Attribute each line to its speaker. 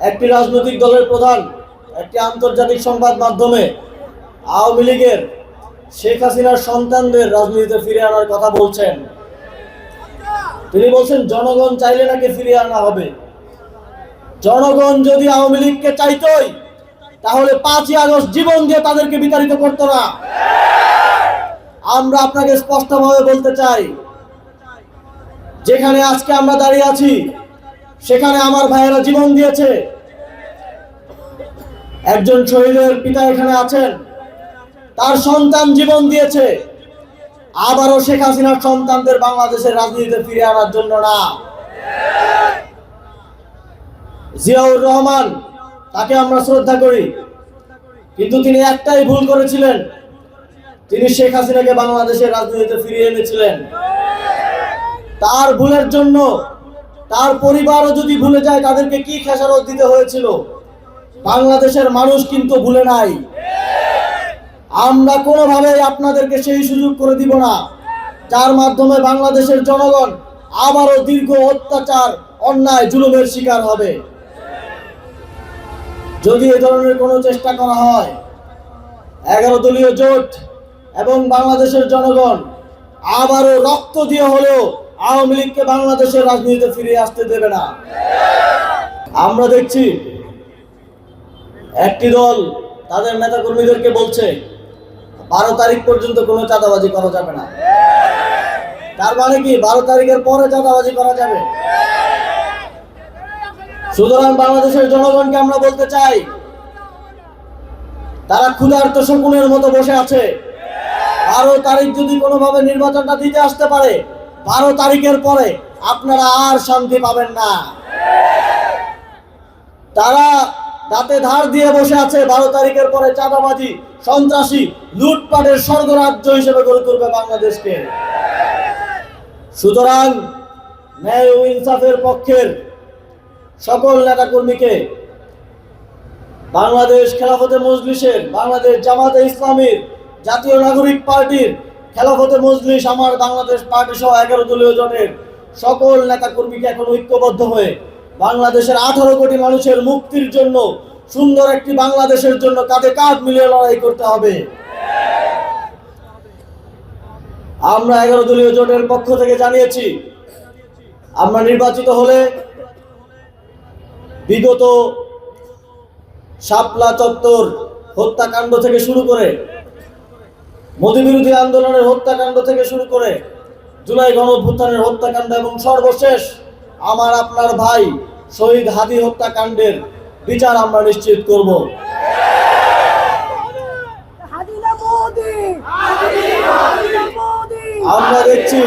Speaker 1: একটি রাজনৈতিক দলের প্রধান একটি আন্তর্জাতিক সংবাদ মাধ্যমে আওয়ামী লীগের শেখ হাসিনার সন্তানদের রাজনীতিতে ফিরে আনার কথা বলছেন। তিনি বলছেন জনগণ চাইলে নাকি ফিরিয়ে আনা হবে। জনগণ যদি আওয়ামী লীগকে চাইতই তাহলে 5ই আগস্ট জীবন দিয়ে তাদেরকে বিতাড়িত করতো না। আমরা আপনাকে স্পষ্টভাবে বলতে চাই, যেখানে আজকে আমরা দাঁড়িয়ে আছি সেখানে আমার ভাইয়েরা জীবন দিয়েছে। একজন শহীদের পিতা এখানে আছেন, তার সন্তান জীবন দিয়েছে। আবারও শেখ হাসিনার সন্তানদের বাংলাদেশের রাজনীতিতে ফিরে আনার জন্য না। জিয়াউর রহমান, তাকে আমরা শ্রদ্ধা করি, কিন্তু তিনি একটাই ভুল করেছিলেন, তিনি শেখ হাসিনাকে বাংলাদেশের রাজনীতিতে ফিরিয়ে এনেছিলেন। তার ভুলের জন্য তার পরিবারও যদি ভুলে যায় তাদেরকে কি খেসারত দিতে হয়েছিল, বাংলাদেশের মানুষ কিন্তু ভুলে নাই। আমরা কোনোভাবেই আপনাদেরকে সেই সুযোগ করে দিব না যার মাধ্যমে বাংলাদেশের জনগণ আবারও দীর্ঘ অত্যাচার, অন্যায়, জুলুমের শিকার হবে। যদি এই ধরনের কোনো চেষ্টা করা হয়, 11 দলীয় জোট এবং বাংলাদেশের জনগণ আবারও রক্ত দিয়ে হলেও আওয়ামী লীগকে বাংলাদেশের রাজনীতিতে ফিরিয়ে আসতে দেবে না। আমরা দেখছি একটি দল তাদের নেতা কর্মীদেরকে বলছে 12 তারিখ পর্যন্ত কোনো চাঁদাবাজি করা যাবে না। তার মানে কি 12 তারিখের পরে চাঁদাবাজি করা যাবে? সুতরাং বাংলাদেশের জনগণকে আমরা বলতে চাই, তারা ক্ষুধার্ত শকুনের মতো বসে আছে। 12 তারিখ যদি কোনোভাবে নির্বাচনটা দিতে আসতে পারে, 12 তারিখের পরে আপনারা আর শান্তি পাবেন না। তারা দাঁতে ধার দিয়ে বসে আছে 12 তারিখের পরে চাঁদাবাজি, সন্ত্রাসী, লুটপাটের স্বর্গরাজ্য হিসেবে গড়ে তুলবে বাংলাদেশকে। সুতরাং ন্যায় ও ইনসাফের পক্ষের সকল নেতাকর্মীকে, বাংলাদেশ খেলাফতে মজলিসের, বাংলাদেশ জামাতে ইসলামীর, জাতীয় নাগরিক পার্টির, খেলাফতে মজলিস, আমার বাংলাদেশ পার্টি সহ 11 দলীয় জোটের সকল নেতাকর্মীকে এখন ঐক্যবদ্ধ হয়ে বাংলাদেশের 18 কোটি মানুষের মুক্তির জন্য, সুন্দর একটি বাংলাদেশের জন্য কাঁধে কাঁধ মিলিয়ে লড়াই করতে হবে। আমরা 11 দলীয় জোটের পক্ষ থেকে জানিয়েছি, আমরা নির্বাচিত হলে বিগত শাপলা চত্বর হত্যাকাণ্ড থেকে শুরু করে, মোদী বিরোধী আন্দোলনের হত্যাকাণ্ড থেকে শুরু করে, জুলাই গণঅভ্যুত্থানের হত্যাকাণ্ড এবং সর্বশেষ আমার আপনার ভাই শহীদ হাদি হত্যাকাণ্ডের বিচার আমরা নিশ্চিত করব। আমরা দেখছি